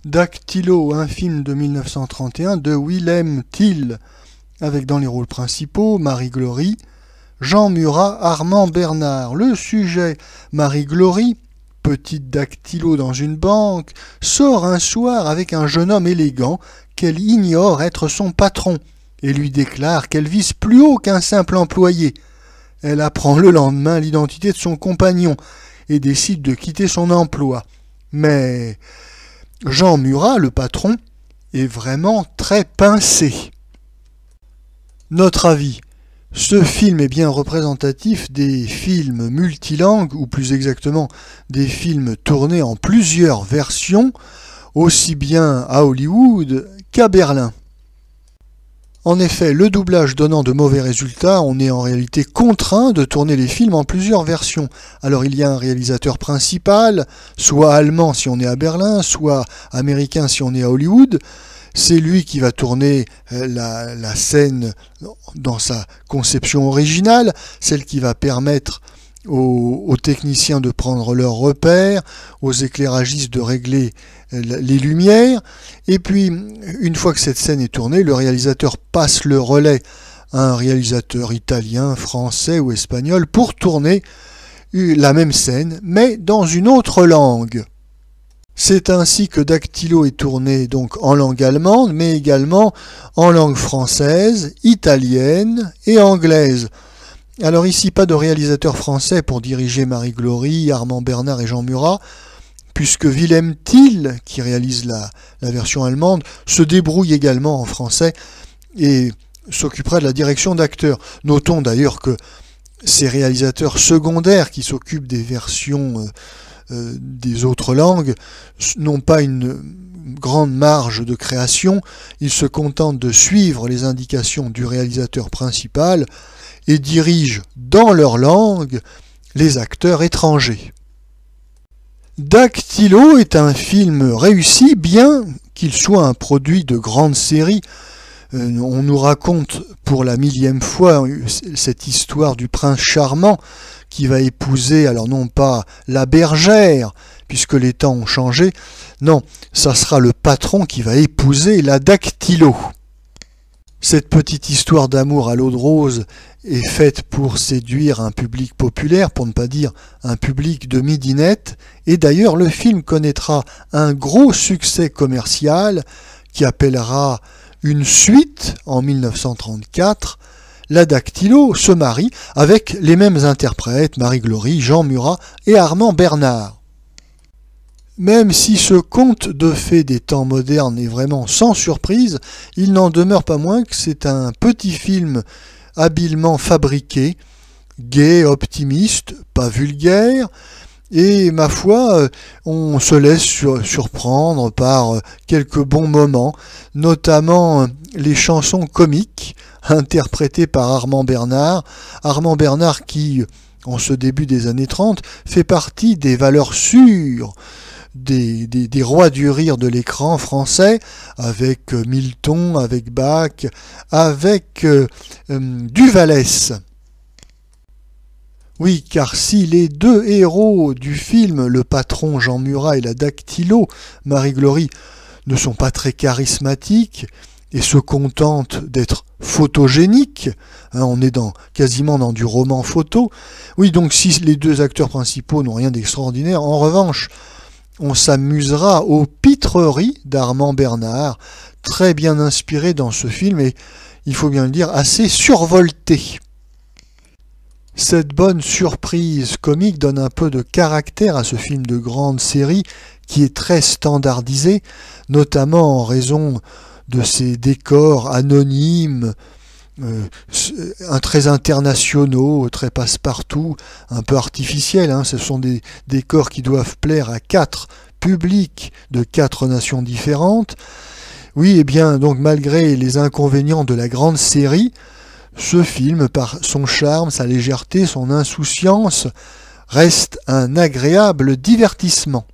Dactylo, un film de 1931 de Wilhelm Thiel, avec dans les rôles principaux Marie Glory, Jean Murat, Armand Bernard. Le sujet, Marie Glory, petite dactylo dans une banque, sort un soir avec un jeune homme élégant qu'elle ignore être son patron et lui déclare qu'elle vise plus haut qu'un simple employé. Elle apprend le lendemain l'identité de son compagnon et décide de quitter son emploi. Mais Jean Murat, le patron, est vraiment très pincé. Notre avis, ce film est bien représentatif des films multilangues, ou plus exactement des films tournés en plusieurs versions, aussi bien à Hollywood qu'à Berlin. En effet, le doublage donnant de mauvais résultats, on est en réalité contraint de tourner les films en plusieurs versions. Alors il y a un réalisateur principal, soit allemand si on est à Berlin, soit américain si on est à Hollywood. C'est lui qui va tourner la scène dans sa conception originale, celle qui va permettre aux techniciens de prendre leurs repères, aux éclairagistes de régler les lumières, et puis une fois que cette scène est tournée, le réalisateur passe le relais à un réalisateur italien, français ou espagnol pour tourner la même scène, mais dans une autre langue. C'est ainsi que Dactylo est tourné donc en langue allemande, mais également en langue française, italienne et anglaise. Alors ici, pas de réalisateur français pour diriger Marie Glory, Armand Bernard et Jean Murat, puisque Wilhelm Thiel, qui réalise la version allemande, se débrouille également en français et s'occupera de la direction d'acteurs. Notons d'ailleurs que ces réalisateurs secondaires qui s'occupent des versions des autres langues n'ont pas une grande marge de création, ils se contentent de suivre les indications du réalisateur principal et dirigent dans leur langue les acteurs étrangers. Dactylo est un film réussi, bien qu'il soit un produit de grande série. On nous raconte pour la 1000e fois cette histoire du prince charmant qui va épouser, alors non pas la bergère, puisque les temps ont changé, non, ça sera le patron qui va épouser la dactylo. Cette petite histoire d'amour à l'eau de rose est faite pour séduire un public populaire, pour ne pas dire un public de midinette, et d'ailleurs le film connaîtra un gros succès commercial qui appellera une suite en 1934. La Dactylo se marie avec les mêmes interprètes, Marie Glory, Jean Murat et Armand Bernard. Même si ce conte de fées des temps modernes est vraiment sans surprise, il n'en demeure pas moins que c'est un petit film habilement fabriqué, gai, optimiste, pas vulgaire, et ma foi, on se laisse surprendre par quelques bons moments, notamment les chansons comiques interprétées par Armand Bernard qui, en ce début des années 30, fait partie des valeurs sûres des rois du rire de l'écran français, avec Milton, avec Bach, avec Duvallès. Oui, car si les deux héros du film, le patron Jean Murat et la dactylo, Marie Glory, ne sont pas très charismatiques et se contentent d'être photogéniques, on est quasiment dans du roman photo, oui, donc si les deux acteurs principaux n'ont rien d'extraordinaire, en revanche, on s'amusera aux pitreries d'Armand Bernard, très bien inspiré dans ce film et, il faut bien le dire, assez survolté. Cette bonne surprise comique donne un peu de caractère à ce film de grande série qui est très standardisé, notamment en raison de ses décors anonymes, très internationaux, très passe-partout, un peu artificiels. Ce sont des décors qui doivent plaire à 4 publics de 4 nations différentes. Oui, et bien, donc malgré les inconvénients de la grande série, ce film, par son charme, sa légèreté, son insouciance, reste un agréable divertissement.